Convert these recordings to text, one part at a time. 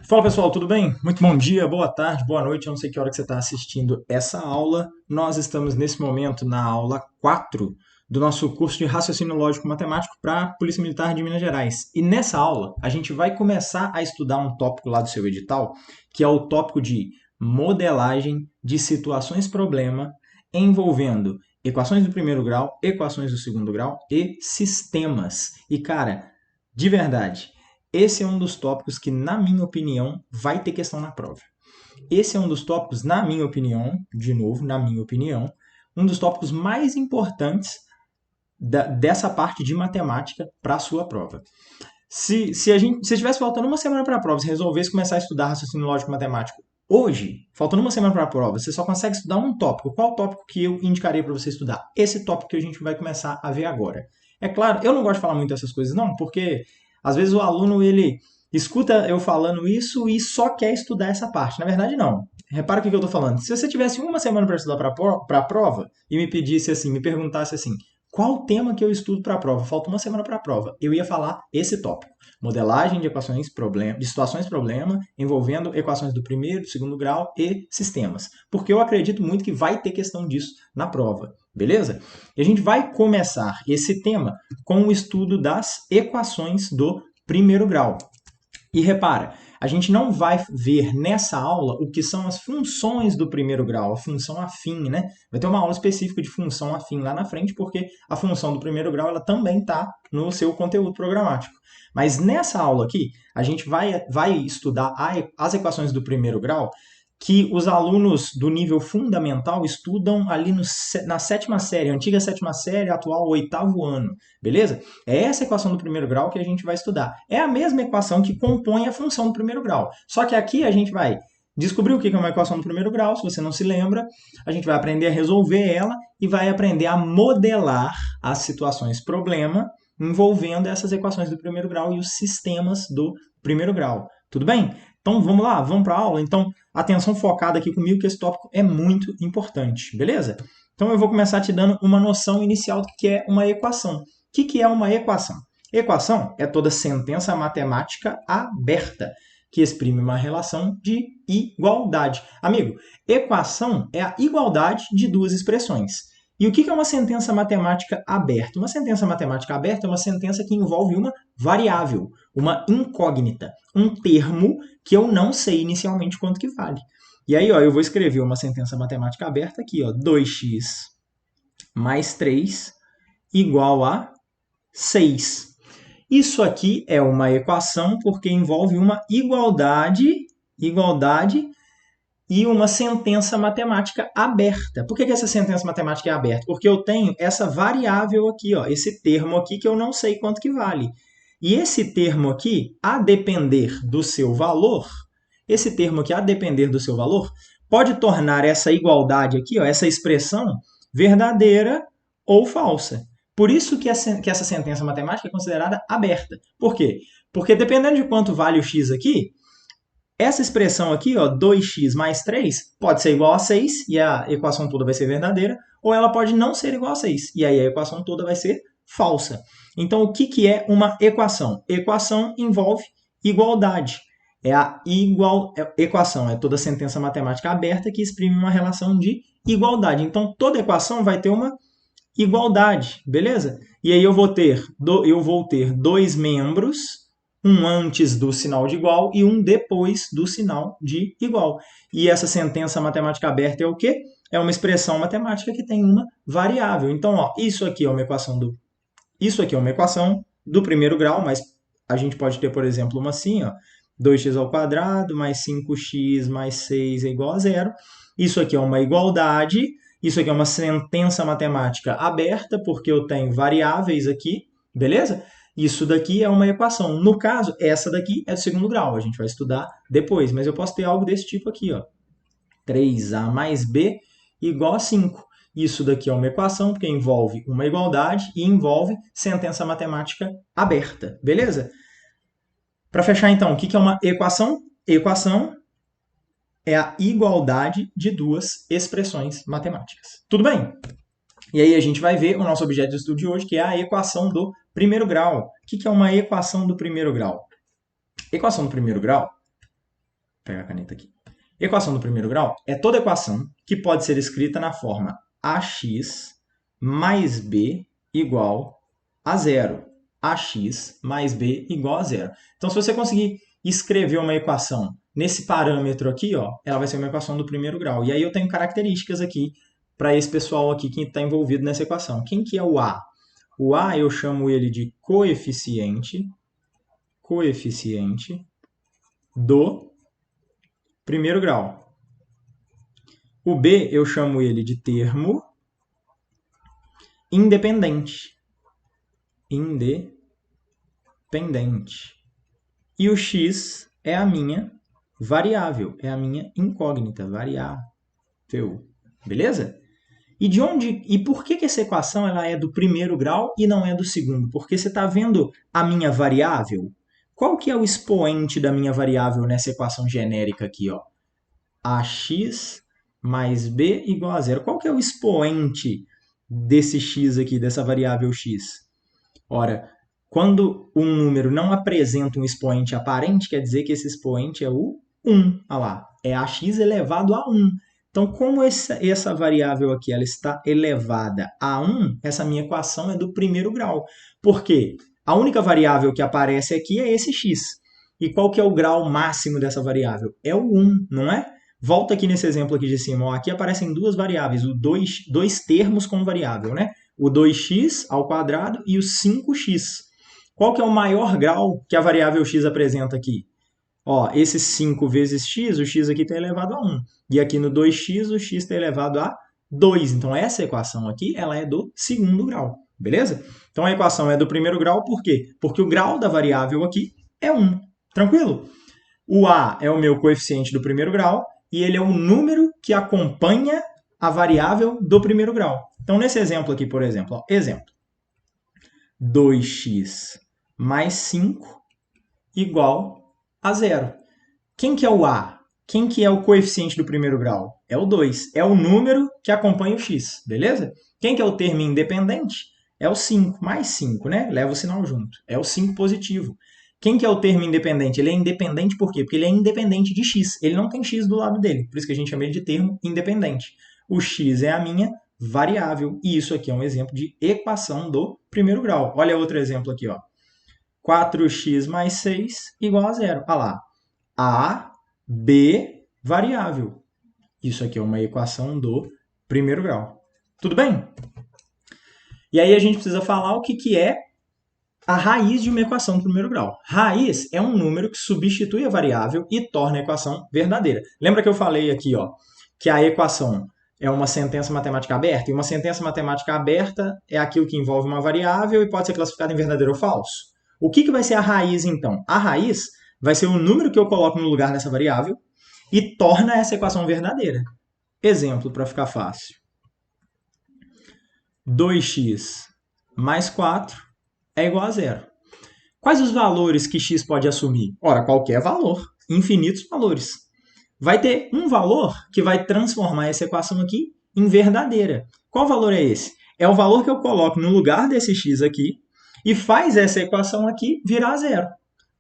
Fala pessoal, tudo bem? Muito bom dia, boa tarde, boa noite. Eu não sei que hora que você está assistindo essa aula. Nós estamos nesse momento na aula 4 do nosso curso de Raciocínio Lógico Matemático para a Polícia Militar de Minas Gerais. E nessa aula a gente vai começar a estudar um tópico lá do seu edital, que é o tópico de modelagem de situações-problema envolvendo equações do primeiro grau, equações do segundo grau e sistemas. E cara, de verdade, esse é um dos tópicos que, na minha opinião, vai ter questão na prova. Esse é um dos tópicos, na minha opinião, de novo, na minha opinião, um dos tópicos mais importantes dessa parte de matemática para a sua prova. Se tivesse faltando uma semana para a prova, se resolvesse começar a estudar raciocínio lógico matemático hoje, faltando uma semana para a prova, você só consegue estudar um tópico. Qual tópico que eu indicaria para você estudar? Esse tópico que a gente vai começar a ver agora. É claro, eu não gosto de falar muito dessas coisas, não, porque às vezes o aluno ele escuta eu falando isso e só quer estudar essa parte. Na verdade, não. Repara o que eu estou falando. Se você tivesse uma semana para estudar para a prova e me pedisse assim, me perguntasse assim, qual tema que eu estudo para a prova? Falta uma semana para a prova. Eu ia falar esse tópico. Modelagem de de situações-problema envolvendo equações do primeiro, do segundo grau e sistemas. Porque eu acredito muito que vai ter questão disso na prova. Beleza? E a gente vai começar esse tema com o estudo das equações do primeiro grau. E repara, a gente não vai ver nessa aula o que são as funções do primeiro grau, a função afim, né? Vai ter uma aula específica de função afim lá na frente, porque a função do primeiro grau ela também está no seu conteúdo programático. Mas nessa aula aqui, a gente vai estudar as equações do primeiro grau que os alunos do nível fundamental estudam ali na sétima série, antiga sétima série, atual oitavo ano, beleza? É essa equação do primeiro grau que a gente vai estudar. É a mesma equação que compõe a função do primeiro grau. Só que aqui a gente vai descobrir o que é uma equação do primeiro grau, se você não se lembra, a gente vai aprender a resolver ela e vai aprender a modelar as situações problema envolvendo essas equações do primeiro grau e os sistemas do primeiro grau. Tudo bem? Então vamos lá, vamos para a aula. Então, atenção focada aqui comigo, que esse tópico é muito importante, beleza? Então eu vou começar te dando uma noção inicial do que é uma equação. O que é uma equação? Equação é toda sentença matemática aberta que exprime uma relação de igualdade. Amigo, equação é a igualdade de duas expressões. E o que é uma sentença matemática aberta? Uma sentença matemática aberta é uma sentença que envolve uma variável, uma incógnita, um termo que eu não sei inicialmente quanto que vale. E aí, ó, eu vou escrever uma sentença matemática aberta aqui, ó, 2x mais 3 igual a 6. Isso aqui é uma equação porque envolve uma igualdade e uma sentença matemática aberta. Por que essa sentença matemática é aberta? Porque eu tenho essa variável aqui, ó, esse termo aqui que eu não sei quanto que vale. E esse termo aqui, a depender do seu valor, pode tornar essa igualdade aqui, ó, essa expressão, verdadeira ou falsa. Por isso que essa sentença matemática é considerada aberta. Por quê? Porque dependendo de quanto vale o x aqui, essa expressão aqui, ó, 2x mais 3, pode ser igual a 6, e a equação toda vai ser verdadeira, ou ela pode não ser igual a 6, e aí a equação toda vai ser falsa. Então, o que é uma equação? Equação envolve igualdade. Equação é toda sentença matemática aberta que exprime uma relação de igualdade. Então, toda equação vai ter uma igualdade, beleza? E aí eu vou ter dois membros, um antes do sinal de igual e um depois do sinal de igual. E essa sentença matemática aberta é o quê? É uma expressão matemática que tem uma variável. Então, ó, isso aqui é uma equação do primeiro grau, mas a gente pode ter, por exemplo, uma assim, ó, 2x ao quadrado mais 5x mais 6 é igual a zero. Isso aqui é uma igualdade. Isso aqui é uma sentença matemática aberta, porque eu tenho variáveis aqui, beleza? Isso daqui é uma equação. No caso, essa daqui é do segundo grau, a gente vai estudar depois, mas eu posso ter algo desse tipo aqui, ó. 3a mais b igual a 5. Isso daqui é uma equação, porque envolve uma igualdade e envolve sentença matemática aberta, beleza? Para fechar, então, o que é uma equação? Equação é a igualdade de duas expressões matemáticas. Tudo bem? E aí a gente vai ver o nosso objeto de estudo de hoje, que é a equação do primeiro grau. O que é uma equação do primeiro grau? Equação do primeiro grau pegar a caneta aqui. Equação do primeiro grau é toda equação que pode ser escrita na forma ax mais b igual a zero. Ax mais b igual a zero. Então, se você conseguir escrever uma equação nesse parâmetro aqui, ó, ela vai ser uma equação do primeiro grau. E aí eu tenho características aqui para esse pessoal aqui que está envolvido nessa equação. Quem que é o A? O A eu chamo ele de coeficiente do primeiro grau. O B eu chamo ele de termo independente. E o x é a minha variável, é a minha incógnita, variável. Beleza? E por que essa equação ela é do primeiro grau e não é do segundo? Porque você está vendo a minha variável? Qual que é o expoente da minha variável nessa equação genérica aqui, ó? Ax mais b igual a zero. Qual que é o expoente desse x aqui, dessa variável x? Ora, quando um número não apresenta um expoente aparente, quer dizer que esse expoente é o 1. Olha lá, é ax elevado a 1. Então, como essa variável aqui ela está elevada a 1, essa minha equação é do primeiro grau. Por quê? A única variável que aparece aqui é esse x. E qual que é o grau máximo dessa variável? É o 1, não é? Volta aqui nesse exemplo aqui de cima. Ó, aqui aparecem duas variáveis, dois termos como variável, né? O 2x ao quadrado e o 5x. Qual que é o maior grau que a variável x apresenta aqui? Ó, esse 5 vezes x, o x aqui está elevado a 1. E aqui no 2x, o x está elevado a 2. Então, essa equação aqui ela é do segundo grau. Beleza? Então, a equação é do primeiro grau, por quê? Porque o grau da variável aqui é 1. Tranquilo? O a é o meu coeficiente do primeiro grau e ele é o número que acompanha a variável do primeiro grau. Então, nesse exemplo aqui, por exemplo, ó, exemplo. 2x mais 5 igual a zero. Quem que é o a? Quem que é o coeficiente do primeiro grau? É o 2. É o número que acompanha o x, beleza? Quem que é o termo independente? É o 5, mais 5, né? Leva o sinal junto. É o 5 positivo. Quem que é o termo independente? Ele é independente por quê? Porque ele é independente de x. Ele não tem x do lado dele. Por isso que a gente chama ele de termo independente. O x é a minha variável. E isso aqui é um exemplo de equação do primeiro grau. Olha outro exemplo aqui, ó. 4x mais 6 igual a zero. Olha lá. A, B, variável. Isso aqui é uma equação do primeiro grau. Tudo bem? E aí a gente precisa falar o que é a raiz de uma equação do primeiro grau. Raiz é um número que substitui a variável e torna a equação verdadeira. Lembra que eu falei aqui, ó, que a equação é uma sentença matemática aberta? E uma sentença matemática aberta é aquilo que envolve uma variável e pode ser classificada em verdadeiro ou falso. O que vai ser a raiz, então? A raiz vai ser o número que eu coloco no lugar dessa variável e torna essa equação verdadeira. Exemplo, para ficar fácil. 2x mais 4 é igual a zero. Quais os valores que x pode assumir? Ora, qualquer valor, infinitos valores. Vai ter um valor que vai transformar essa equação aqui em verdadeira. Qual valor é esse? É o valor que eu coloco no lugar desse x aqui e faz essa equação aqui virar zero.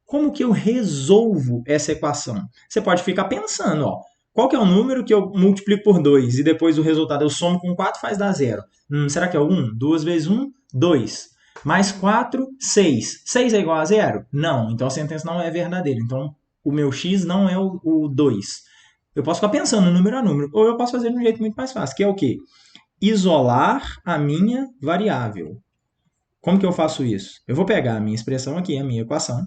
Como que eu resolvo essa equação? Você pode ficar pensando, ó, qual que é o número que eu multiplico por 2 e depois o resultado eu somo com 4 faz dar zero? Será que é o 1? 2 vezes 1, 2. Mais 4, 6. 6 é igual a zero? Não. Então a sentença não é verdadeira. Então o meu x não é o 2. Eu posso ficar pensando número a número. Ou eu posso fazer de um jeito muito mais fácil, que é o quê? Isolar a minha variável. Como que eu faço isso? Eu vou pegar a minha expressão aqui, a minha equação,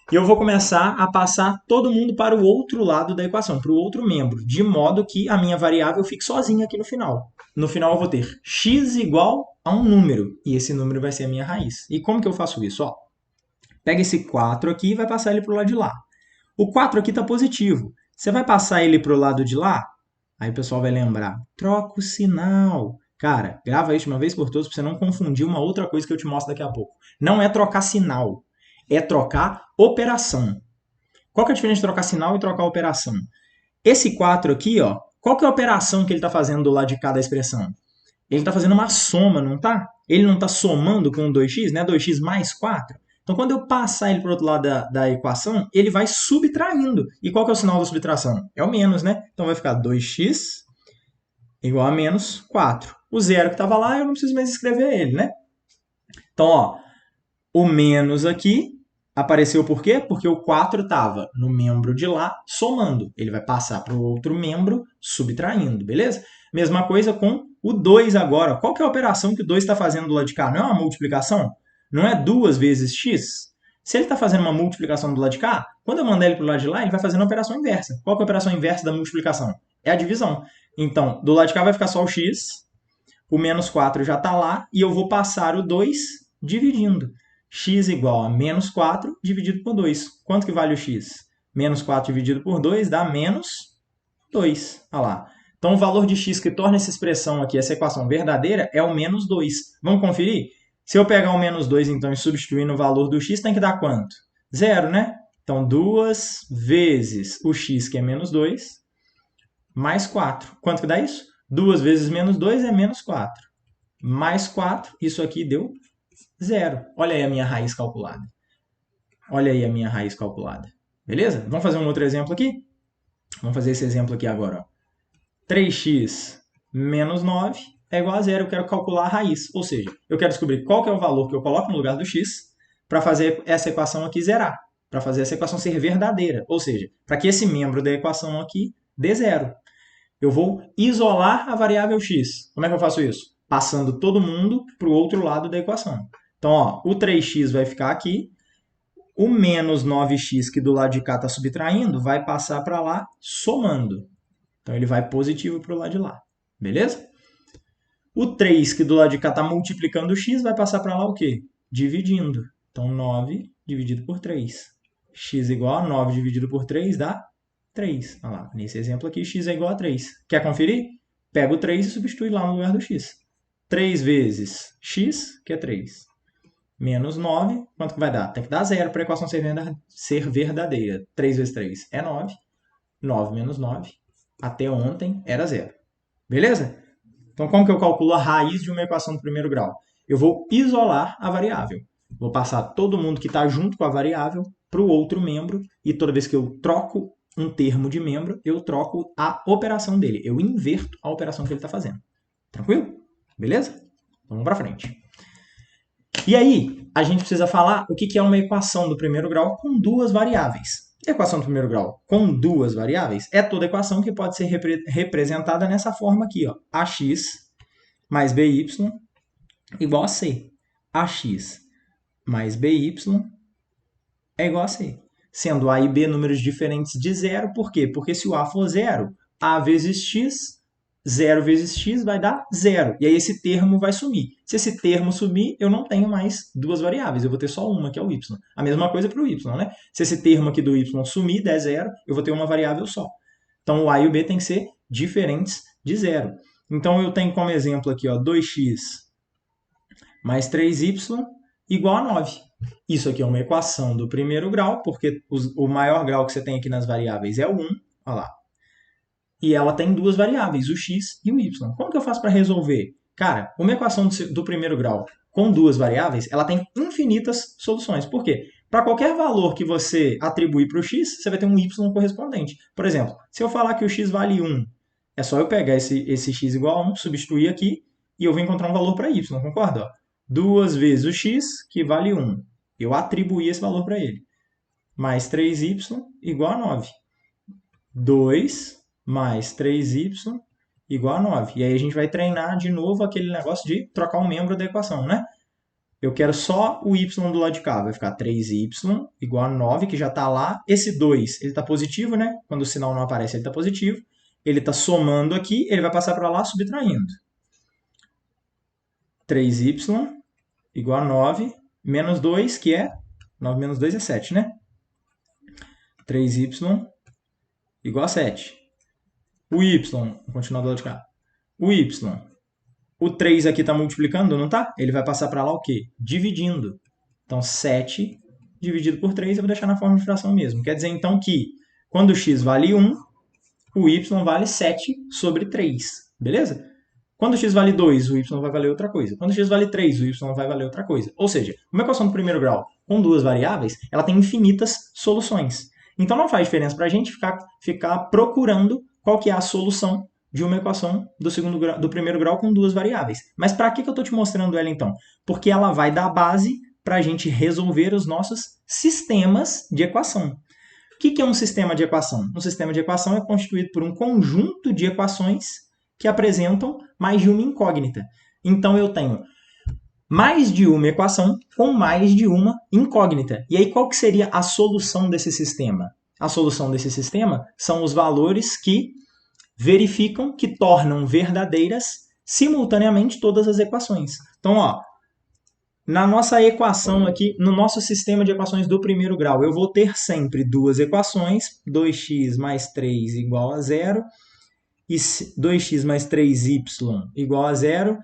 e eu vou começar a passar todo mundo para o outro lado da equação, para o outro membro, de modo que a minha variável fique sozinha aqui no final. No final eu vou ter x igual a um número, e esse número vai ser a minha raiz. E como que eu faço isso? Ó, pega esse 4 aqui e vai passar ele para o lado de lá. O 4 aqui está positivo. Você vai passar ele para o lado de lá? Aí o pessoal vai lembrar, troca o sinal. Cara, grava isso de uma vez por todas para você não confundir uma outra coisa que eu te mostro daqui a pouco. Não é trocar sinal, é trocar operação. Qual que é a diferença de trocar sinal e trocar operação? Esse 4 aqui, ó, qual que é a operação que ele está fazendo do lado de cada expressão? Ele está fazendo uma soma, não está? Ele não está somando com 2x, né? 2x mais 4. Então, quando eu passar ele para o outro lado da equação, ele vai subtraindo. E qual que é o sinal da subtração? É o menos, né? Então, vai ficar 2x igual a menos 4. O zero que estava lá, eu não preciso mais escrever ele, né? Então, ó, o menos aqui apareceu por quê? Porque o 4 estava no membro de lá somando. Ele vai passar para o outro membro subtraindo, beleza? Mesma coisa com o 2 agora. Qual que é a operação que o 2 está fazendo do lado de cá? Não é uma multiplicação? Não é 2 vezes x? Se ele está fazendo uma multiplicação do lado de cá, quando eu mandar ele para o lado de lá, ele vai fazer uma operação inversa. Qual que é a operação inversa da multiplicação? É a divisão. Então, do lado de cá vai ficar só o x, o menos 4 já está lá, e eu vou passar o 2 dividindo. X igual a menos 4 dividido por 2. Quanto que vale o x? Menos 4 dividido por 2 dá menos 2. Olha lá. Então, o valor de x que torna essa expressão aqui, essa equação verdadeira, é o menos 2. Vamos conferir? Se eu pegar o menos 2, então, e substituir no valor do x, tem que dar quanto? Zero, né? Então, 2 vezes o x, que é menos 2, mais 4. Quanto que dá isso? 2 vezes menos 2 é menos 4. Mais 4, isso aqui deu zero. Olha aí a minha raiz calculada. Olha aí a minha raiz calculada. Beleza? Vamos fazer um outro exemplo aqui? Vamos fazer esse exemplo aqui agora. Ó. 3x menos 9 é igual a zero. Eu quero calcular a raiz. Ou seja, eu quero descobrir qual que é o valor que eu coloco no lugar do x para fazer essa equação aqui zerar. Para fazer essa equação ser verdadeira. Ou seja, para que esse membro da equação aqui dê zero. Eu vou isolar a variável x. Como é que eu faço isso? Passando todo mundo para o outro lado da equação. Então, ó, o 3x vai ficar aqui. O menos 9x, que do lado de cá está subtraindo, vai passar para lá somando. Então, ele vai positivo para o lado de lá. Beleza? O 3, que do lado de cá está multiplicando o x, vai passar para lá o quê? Dividindo. Então, 9 dividido por 3. X igual a 9 dividido por 3 dá 3. Olha lá, nesse exemplo aqui, x é igual a 3. Quer conferir? Pega o 3 e substitui lá no lugar do x. 3 vezes x, que é 3. Menos 9, quanto que vai dar? Tem que dar zero para a equação ser verdadeira. 3 vezes 3 é 9. 9 menos 9, até ontem, era zero. Beleza? Então, como que eu calculo a raiz de uma equação do primeiro grau? Eu vou isolar a variável. Vou passar todo mundo que está junto com a variável para o outro membro, e toda vez que eu troco um termo de membro, eu troco a operação dele. Eu inverto a operação que ele está fazendo. Tranquilo? Beleza? Então, vamos para frente. E aí, a gente precisa falar o que é uma equação do primeiro grau com duas variáveis. Equação do primeiro grau com duas variáveis é toda equação que pode ser representada nessa forma aqui, ó. Ax mais by igual a c. Ax mais by é igual a c. Sendo a e b números diferentes de zero, por quê? Porque se o a for zero, a vezes x, 0 vezes x vai dar zero. E aí esse termo vai sumir. Se esse termo sumir, eu não tenho mais duas variáveis. Eu vou ter só uma, que é o y. A mesma coisa para o y, né? Se esse termo aqui do y sumir, der zero, eu vou ter uma variável só. Então, o a e o b tem que ser diferentes de zero. Então, eu tenho como exemplo aqui, ó, 2x mais 3y igual a 9. Isso aqui é uma equação do primeiro grau, porque o maior grau que você tem aqui nas variáveis é o 1. Olha lá. E ela tem duas variáveis, o x e o y. Como que eu faço para resolver? Cara, uma equação do primeiro grau com duas variáveis, ela tem infinitas soluções. Por quê? Para qualquer valor que você atribuir para o x, você vai ter um y correspondente. Por exemplo, se eu falar que o x vale 1, é só eu pegar esse x igual a 1, substituir aqui, e eu vou encontrar um valor para y, concorda? Ó, 2 vezes o x, que vale 1. Eu atribuí esse valor para ele. Mais 3y igual a 9. 2 mais 3y igual a 9. E aí a gente vai treinar de novo aquele negócio de trocar um membro da equação, né? Eu quero só o y do lado de cá. Vai ficar 3y igual a 9, que já está lá. Esse 2, ele está positivo, né? Quando o sinal não aparece, ele está positivo. Ele está somando aqui, ele vai passar para lá subtraindo. 3y igual a 9, menos 2, que é... 9 menos 2 é 7, né? 3y igual a 7. O y, vou continuar do lado de cá. O y, o 3 aqui está multiplicando, não está? Ele vai passar para lá o quê? Dividindo. Então, 7 dividido por 3, eu vou deixar na forma de fração mesmo. Quer dizer, então, que quando o x vale 1, o y vale 7 sobre 3. Beleza? Quando x vale 2, o y vai valer outra coisa. Quando x vale 3, o y vai valer outra coisa. Ou seja, uma equação do primeiro grau com duas variáveis, ela tem infinitas soluções. Então não faz diferença para a gente ficar procurando qual que é a solução de uma equação do primeiro grau com duas variáveis. Mas para que eu estou te mostrando ela então? Porque ela vai dar base para a gente resolver os nossos sistemas de equação. O que é um sistema de equação? Um sistema de equação é constituído por um conjunto de equações que apresentam mais de uma incógnita. Então eu tenho mais de uma equação com mais de uma incógnita. E aí qual que seria a solução desse sistema? A solução desse sistema são os valores que verificam, que tornam verdadeiras simultaneamente todas as equações. Então, ó, na nossa equação aqui, no nosso sistema de equações do primeiro grau, eu vou ter sempre duas equações, 2x mais 3 igual a 0, e 2x mais 3y igual a 0,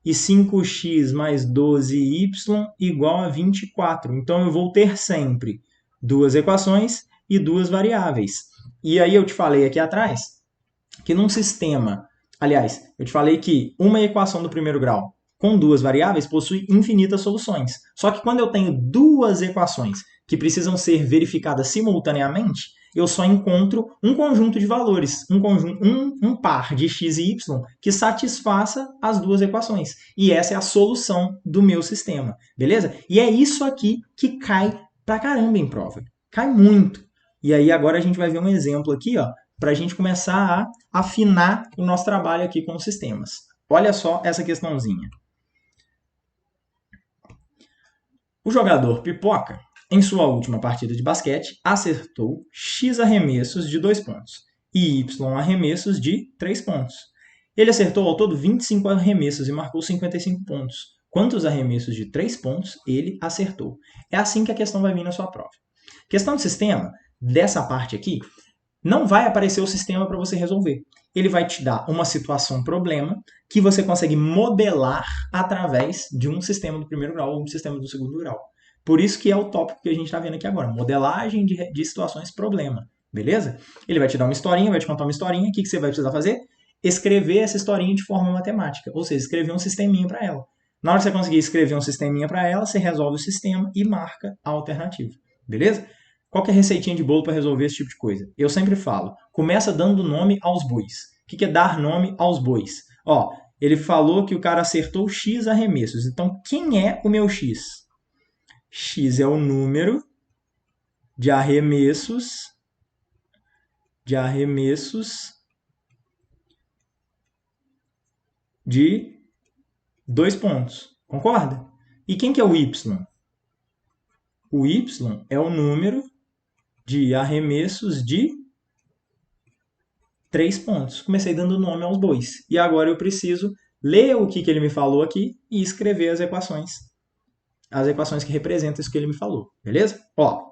e 5x mais 12y igual a 24. Então, eu vou ter sempre duas equações e duas variáveis. E aí eu te falei aqui atrás que num sistema, aliás, eu te falei que uma equação do primeiro grau com duas variáveis possui infinitas soluções. Só que quando eu tenho duas equações que precisam ser verificadas simultaneamente, eu só encontro um conjunto de valores, um par de x e y que satisfaça as duas equações. E essa é a solução do meu sistema, beleza? E é isso aqui que cai pra caramba em prova. Cai muito. E aí agora a gente vai ver um exemplo aqui, ó, para a gente começar a afinar o nosso trabalho aqui com os sistemas. Olha só essa questãozinha. O jogador Pipoca, em sua última partida de basquete, acertou x arremessos de 2 pontos e y arremessos de 3 pontos. Ele acertou ao todo 25 arremessos e marcou 55 pontos. Quantos arremessos de 3 pontos ele acertou? É assim que a questão vai vir na sua prova. Questão de sistema, dessa parte aqui, não vai aparecer o sistema para você resolver. Ele vai te dar uma situação problema que você consegue modelar através de um sistema do primeiro grau ou um sistema do segundo grau. Por isso que é o tópico que a gente está vendo aqui agora, modelagem de situações problema, beleza? Ele vai te dar uma historinha, vai te contar uma historinha, o que você vai precisar fazer? Escrever essa historinha de forma matemática, ou seja, escrever um sisteminha para ela. Na hora que você conseguir escrever um sisteminha para ela, você resolve o sistema e marca a alternativa, beleza? Qual que é a receitinha de bolo para resolver esse tipo de coisa? Eu sempre falo, começa dando nome aos bois. O que é dar nome aos bois? Ó, ele falou que o cara acertou x arremessos. Então, quem é o meu x? X é o número de arremessos de 2 pontos. Concorda? E quem que é o y? O y é o número de arremessos de 3 pontos. Comecei dando nome aos bois. E agora eu preciso ler o que ele me falou aqui e escrever as equações. As equações que representam isso que ele me falou. Beleza? Ó,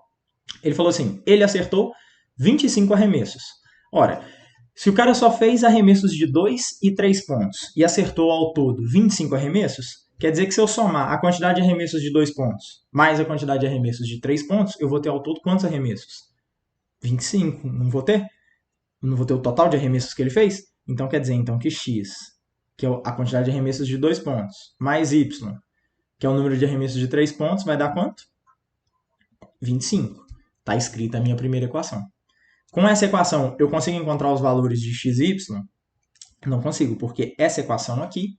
ele falou assim, ele acertou 25 arremessos. Ora, se o cara só fez arremessos de 2 e 3 pontos e acertou ao todo 25 arremessos, quer dizer que se eu somar a quantidade de arremessos de 2 pontos mais a quantidade de arremessos de 3 pontos, eu vou ter ao todo quantos arremessos? 25, não vou ter? Não vou ter o total de arremessos que ele fez? Então quer dizer então que x, que é a quantidade de arremessos de 2 pontos, mais y, que é o número de arremessos de 3 pontos, vai dar quanto? 25. Está escrita a minha primeira equação. Com essa equação, eu consigo encontrar os valores de x e y? Não consigo, porque essa equação aqui,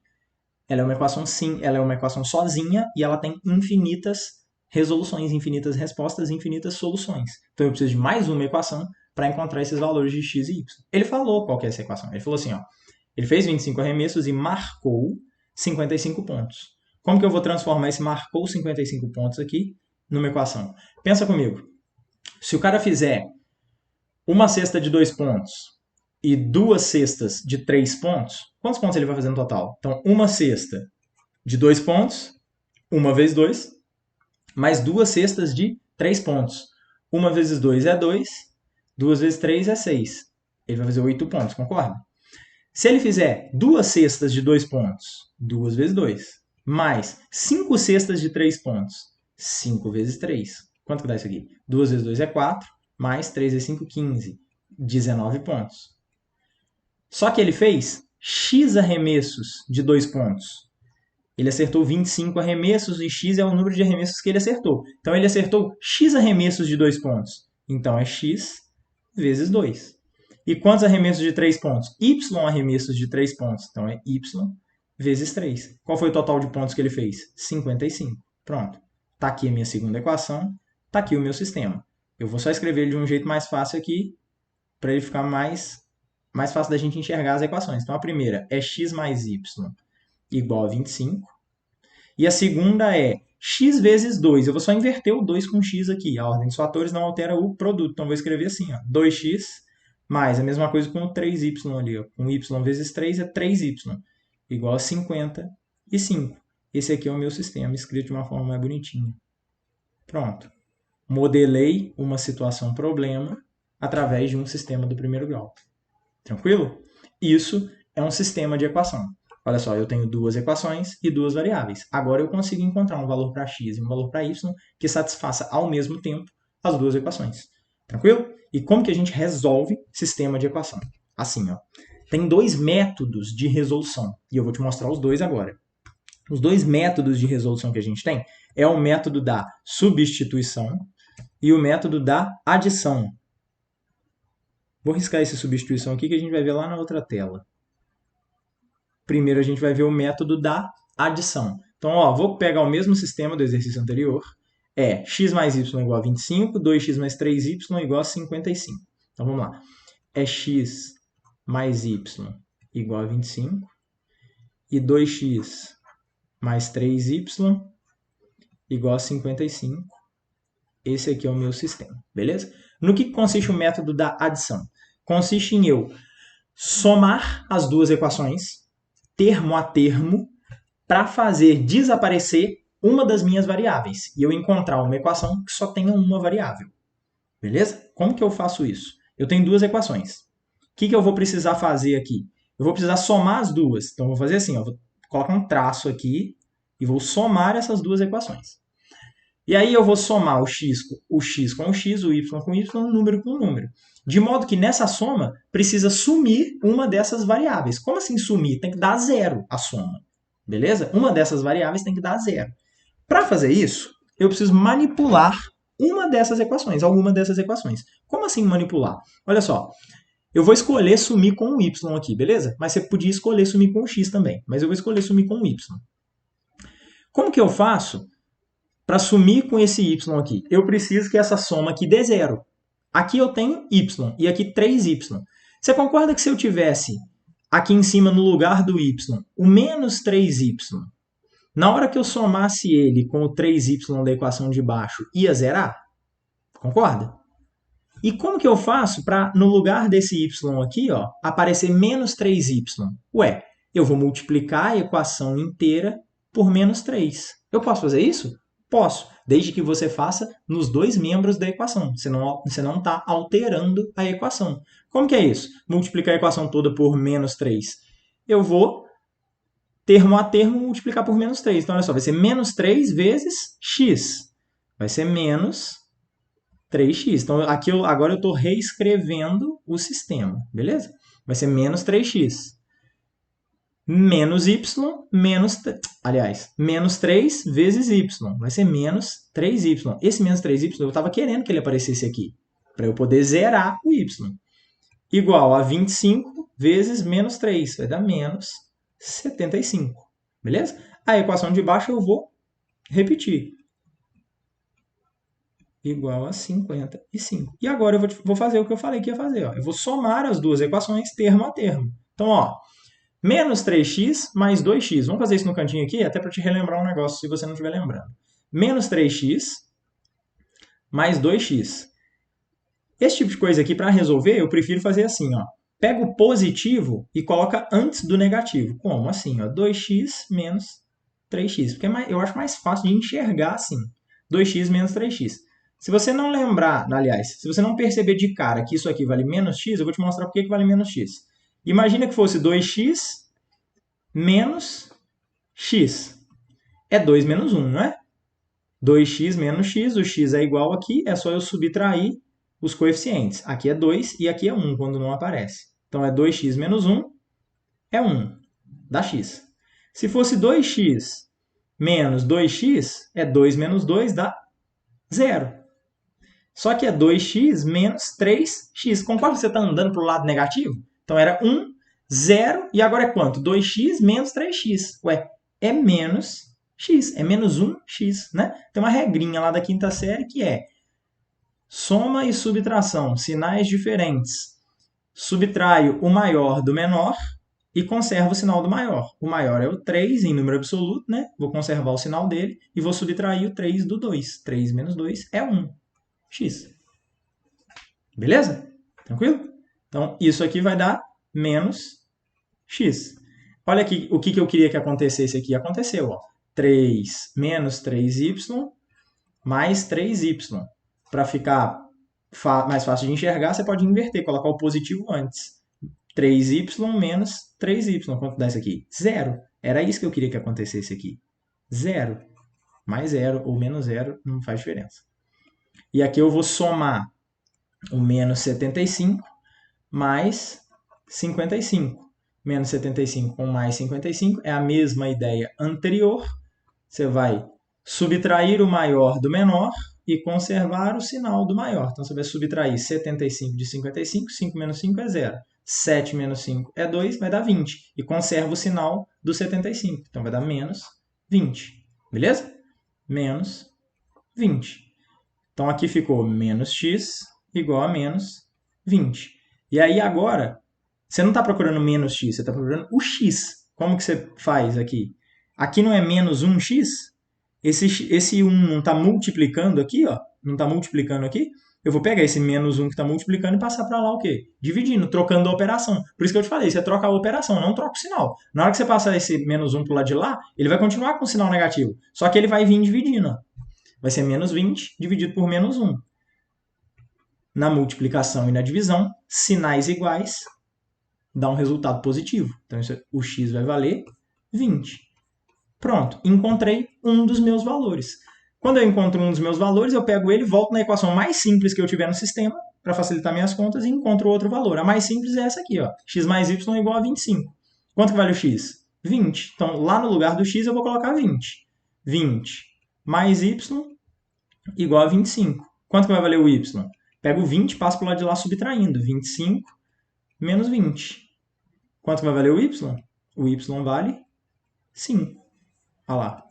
ela é uma equação sim, ela é uma equação sozinha e ela tem infinitas resoluções, infinitas respostas, infinitas soluções. Então eu preciso de mais uma equação para encontrar esses valores de x e y. Ele falou qual que é essa equação. Ele falou assim, ó, ele fez 25 arremessos e marcou 55 pontos. Como que eu vou transformar esse marcou 55 pontos aqui numa equação? Pensa comigo. Se o cara fizer uma cesta de 2 pontos e 2 cestas de 3 pontos, quantos pontos ele vai fazer no total? Então, uma cesta de 2 pontos, 1 vezes 2, mais 2 cestas de 3 pontos. 1 vezes 2 é 2, 2 vezes 3 é 6. Ele vai fazer 8 pontos, concorda? Se ele fizer 2 cestas de 2 pontos, 2 vezes 2, mais 5 cestas de 3 pontos, 5 vezes 3. Quanto que dá isso aqui? 2 vezes 2 é 4, mais 3 vezes 5, 15. 19 pontos. Só que ele fez x arremessos de 2 pontos. Ele acertou 25 arremessos e x é o número de arremessos que ele acertou. Então, ele acertou x arremessos de 2 pontos. Então, é x vezes 2. E quantos arremessos de 3 pontos? Y arremessos de 3 pontos. Então, é y vezes 3. Qual foi o total de pontos que ele fez? 55. Pronto. Está aqui a minha segunda equação. Está aqui o meu sistema. Eu vou só escrever ele de um jeito mais fácil aqui, para ele ficar mais fácil da gente enxergar as equações. Então, a primeira é x mais y igual a 25. E a segunda é x vezes 2. Eu vou só inverter o 2 com x aqui. A ordem dos fatores não altera o produto. Então, vou escrever assim, ó, 2x mais a mesma coisa com o 3y ali. Ó. Com y vezes 3 é 3y, igual a 55. Esse aqui é o meu sistema, escrito de uma forma mais bonitinha. Pronto. Modelei uma situação problema através de um sistema do primeiro grau. Tranquilo? Isso é um sistema de equação. Olha só, eu tenho duas equações e duas variáveis. Agora eu consigo encontrar um valor para x e um valor para y que satisfaça ao mesmo tempo as duas equações. Tranquilo? E como que a gente resolve sistema de equação? Assim, ó. Tem dois métodos de resolução e eu vou te mostrar os dois agora. Os dois métodos de resolução que a gente tem é o método da substituição e o método da adição. Vou riscar essa substituição aqui que a gente vai ver lá na outra tela. Primeiro a gente vai ver o método da adição. Então, ó, vou pegar o mesmo sistema do exercício anterior. É x mais y igual a 25, 2x mais 3y igual a 55. Então, vamos lá. É x mais y igual a 25 e 2x mais 3y igual a 55. Esse aqui é o meu sistema, beleza? No que consiste o método da adição? Consiste em eu somar as duas equações, termo a termo, para fazer desaparecer uma das minhas variáveis e eu encontrar uma equação que só tenha uma variável. Beleza? Como que eu faço isso? Eu tenho duas equações. O que eu vou precisar fazer aqui? Eu vou precisar somar as duas. Então, eu vou fazer assim, ó, vou colocar um traço aqui e vou somar essas duas equações. E aí eu vou somar o x com o x, o y com o y, um número com um número. De modo que nessa soma precisa sumir uma dessas variáveis. Como assim sumir? Tem que dar zero a soma. Beleza? Uma dessas variáveis tem que dar zero. Para fazer isso, eu preciso manipular uma dessas equações, alguma dessas equações. Como assim manipular? Olha só, eu vou escolher sumir com o y aqui, beleza? Mas você podia escolher sumir com o x também, mas eu vou escolher sumir com o y. Como que eu faço para sumir com esse y aqui? Eu preciso que essa soma aqui dê zero. Aqui eu tenho y e aqui 3y. Você concorda que se eu tivesse aqui em cima, no lugar do y, o menos 3y, na hora que eu somasse ele com o 3y da equação de baixo, ia zerar? Concorda? E como que eu faço para, no lugar desse y aqui, ó, aparecer menos 3y? Ué, eu vou multiplicar a equação inteira por menos 3. Eu posso fazer isso? Posso, desde que você faça nos dois membros da equação. Você não está alterando a equação. Como que é isso? Multiplicar a equação toda por menos 3. Eu vou, termo a termo, multiplicar por menos 3. Então, olha só, vai ser menos 3 vezes x. Vai ser menos 3x. Então, aqui agora eu estou reescrevendo o sistema, beleza? Vai ser menos 3x. Menos y, menos 3 vezes y. Vai ser menos 3y. Esse menos 3y, eu estava querendo que ele aparecesse aqui, para eu poder zerar o y. Igual a 25 vezes menos 3. Vai dar menos 75. Beleza? A equação de baixo eu vou repetir. Igual a 55. E agora eu vou fazer o que eu falei que ia fazer. Ó. Eu vou somar as duas equações termo a termo. Então, ó, menos 3x mais 2x. Vamos fazer isso no cantinho aqui, até para te relembrar um negócio, se você não estiver lembrando. Menos 3x mais 2x. Esse tipo de coisa aqui, para resolver, eu prefiro fazer assim, ó. Pega o positivo e coloca antes do negativo. Como? Assim, ó, 2x menos 3x. Porque eu acho mais fácil de enxergar assim. 2x menos 3x. Se você não lembrar, aliás, se você não perceber de cara que isso aqui vale menos x, eu vou te mostrar por que vale menos x. Imagina que fosse 2x menos x. É 2 menos 1, não é? 2x menos x, o x é igual aqui, é só eu subtrair os coeficientes. Aqui é 2 e aqui é 1, quando não aparece. Então, é 2x menos 1 é 1, dá x. Se fosse 2x menos 2x, é 2 menos 2 dá 0. Só que é 2x menos 3x. Concorda que você está andando para o lado negativo? Então era 1, 0, e agora é quanto? 2x menos 3x. Ué, é menos x, é menos 1x, né? Tem uma regrinha lá da quinta série que é soma e subtração, sinais diferentes. Subtraio o maior do menor e conservo o sinal do maior. O maior é o 3 em número absoluto, né? Vou conservar o sinal dele e vou subtrair o 3 do 2. 3 menos 2 é 1. X. Beleza? Tranquilo? Então, isso aqui vai dar menos x. Olha aqui o que eu queria que acontecesse aqui. Aconteceu, ó. 3 menos 3y mais 3y. Para ficar mais fácil de enxergar, você pode inverter, colocar o positivo antes. 3y menos 3y. Quanto dá isso aqui? 0. Era isso que eu queria que acontecesse aqui. 0. Mais 0 ou menos 0 não faz diferença. E aqui eu vou somar o menos 75 mais 55. Menos 75 com mais 55 é a mesma ideia anterior. Você vai subtrair o maior do menor e conservar o sinal do maior. Então, você vai subtrair 75 de 55, 5 menos 5 é 0. 7 menos 5 é 2, vai dar 20. E conserva o sinal do 75. Então, vai dar menos 20. Beleza? Menos 20. Então, aqui ficou menos x igual a menos 20. E aí, agora, você não está procurando menos x, você está procurando o x. Como que você faz aqui? Aqui não é menos 1x? Esse 1 não está multiplicando aqui, ó? Não está multiplicando aqui? Eu vou pegar esse menos 1 que está multiplicando e passar para lá o quê? Dividindo, trocando a operação. Por isso que eu te falei, você troca a operação, não troca o sinal. Na hora que você passar esse menos 1 para o lado de lá, ele vai continuar com o sinal negativo. Só que ele vai vir dividindo, ó. Vai ser menos 20 dividido por menos 1. Na multiplicação e na divisão, sinais iguais dá um resultado positivo. Então, o x vai valer 20. Pronto, encontrei um dos meus valores. Quando eu encontro um dos meus valores, eu pego ele, volto na equação mais simples que eu tiver no sistema, para facilitar minhas contas, e encontro outro valor. A mais simples é essa aqui, ó. X mais y é igual a 25. Quanto que vale o x? 20. Então, lá no lugar do x, eu vou colocar 20. 20 mais y igual a 25. Quanto que vai valer o y? Pego o 20 e passo para o lado de lá subtraindo. 25 menos 20. Quanto que vai valer o y? O y vale 5. Olha lá.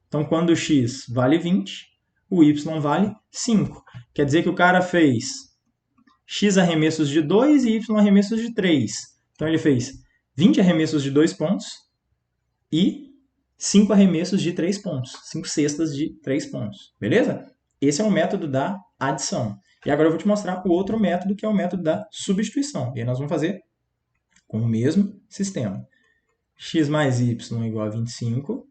Então, quando o x vale 20, o y vale 5. Quer dizer que o cara fez x arremessos de 2 e y arremessos de 3. Então, ele fez 20 arremessos de 2 pontos e 5 arremessos de 3 pontos. 5 cestas de 3 pontos. Beleza? Esse é o método da adição. E agora eu vou te mostrar o outro método, que é o método da substituição. E aí nós vamos fazer com o mesmo sistema. X mais y igual a 25.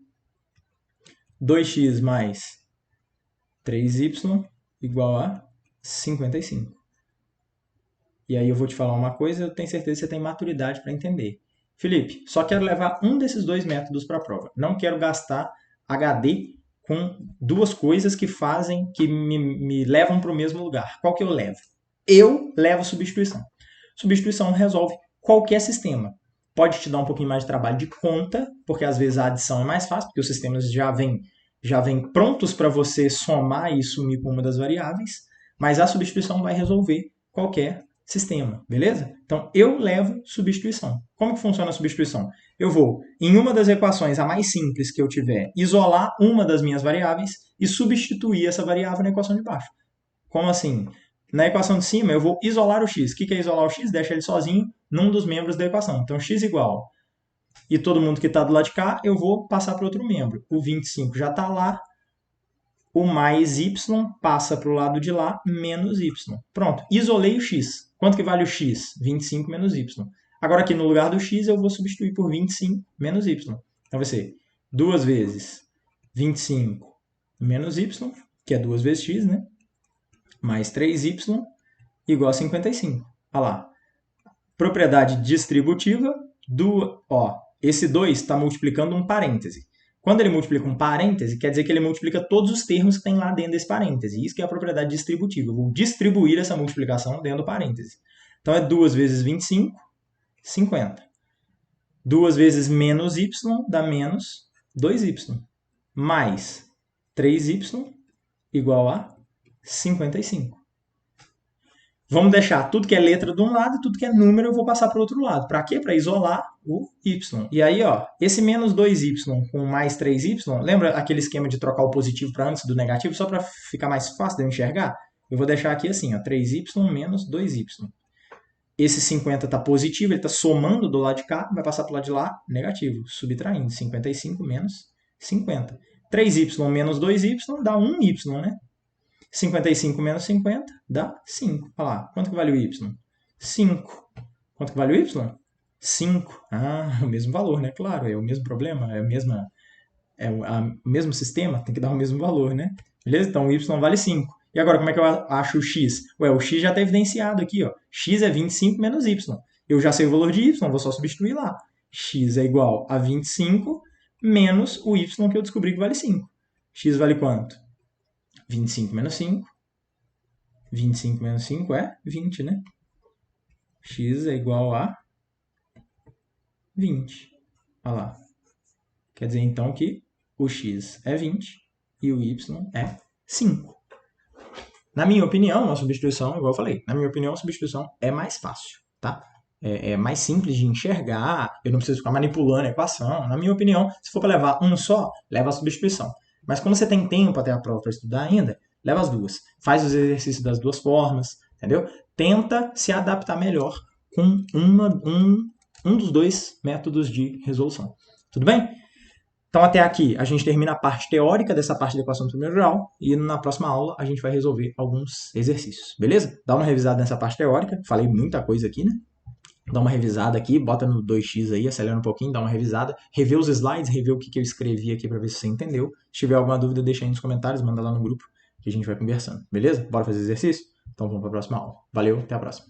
2x mais 3y igual a 55. E aí eu vou te falar uma coisa, eu tenho certeza que você tem maturidade para entender. Felipe, só quero levar um desses dois métodos para a prova. Não quero gastar HD com duas coisas que fazem, que me levam para o mesmo lugar. Qual que eu levo? Eu levo substituição. Substituição resolve qualquer sistema. Pode te dar um pouquinho mais de trabalho de conta, porque às vezes a adição é mais fácil, porque os sistemas já vêm prontos para você somar e sumir com uma das variáveis, mas a substituição vai resolver qualquer sistema, beleza? Então, eu levo substituição. Como que funciona a substituição? Eu vou, em uma das equações, a mais simples que eu tiver, isolar uma das minhas variáveis e substituir essa variável na equação de baixo. Como assim? Na equação de cima, eu vou isolar o x. O que é isolar o x? Deixa ele sozinho num dos membros da equação. Então, x igual. E todo mundo que está do lado de cá, eu vou passar para outro membro. O 25 já está lá. O mais y passa para o lado de lá, menos y. Pronto, isolei o x. Quanto que vale o x? 25 menos y. Agora aqui no lugar do x eu vou substituir por 25 menos y. Então vai ser 2 vezes 25 menos y, que é 2 vezes x, né? Mais 3y igual a 55. Olha lá. Propriedade distributiva do... esse 2 está multiplicando um parêntese. Quando ele multiplica um parêntese, quer dizer que ele multiplica todos os termos que tem lá dentro desse parêntese. Isso que é a propriedade distributiva. Eu vou distribuir essa multiplicação dentro do parêntese. Então, é 2 vezes 25, 50. 2 vezes menos y dá menos 2y. Mais 3y igual a 55. Vamos deixar tudo que é letra de um lado e tudo que é número eu vou passar para o outro lado. Para quê? Para isolar o y. E aí, ó, esse menos 2y com mais 3y, lembra aquele esquema de trocar o positivo para antes do negativo, só para ficar mais fácil de eu enxergar? Eu vou deixar aqui assim, ó, 3y menos 2y. Esse 50 está positivo, ele está somando do lado de cá, vai passar para o lado de lá, negativo, subtraindo, 55 menos 50. 3y menos 2y dá 1y, né? 55 menos 50 dá 5. Olha lá, quanto que vale o y? 5. Quanto que vale o y? 5. Ah, o mesmo valor, né? Claro, é o mesmo problema, o mesmo sistema, tem que dar o mesmo valor, né? Beleza? Então o y vale 5. E agora, como é que eu acho o x? Ué, o x já está evidenciado aqui, ó. X é 25 menos y. Eu já sei o valor de y, vou só substituir lá. X é igual a 25 menos o y que eu descobri que vale 5. X vale quanto? 25 menos 5. 25 menos 5 é 20, né? X é igual a 20. Olha lá. Quer dizer, então, que o x é 20 e o y é 5. Na minha opinião, a substituição, igual eu falei, na minha opinião, a substituição é mais fácil, tá? É mais simples de enxergar, eu não preciso ficar manipulando a equação. Na minha opinião, se for para levar um só, leva a substituição. Mas como você tem tempo até a prova para estudar ainda, leva as duas. Faz os exercícios das duas formas, entendeu? Tenta se adaptar melhor com um dos dois métodos de resolução. Tudo bem? Então, até aqui, a gente termina a parte teórica dessa parte da equação do primeiro grau e na próxima aula a gente vai resolver alguns exercícios, beleza? Dá uma revisada nessa parte teórica, falei muita coisa aqui, né? Dá uma revisada aqui, bota no 2x aí, acelera um pouquinho, dá uma revisada, revê os slides, revê o que eu escrevi aqui para ver se você entendeu. Se tiver alguma dúvida, deixa aí nos comentários, manda lá no grupo que a gente vai conversando, beleza? Bora fazer exercício? Então vamos para a próxima aula. Valeu, até a próxima.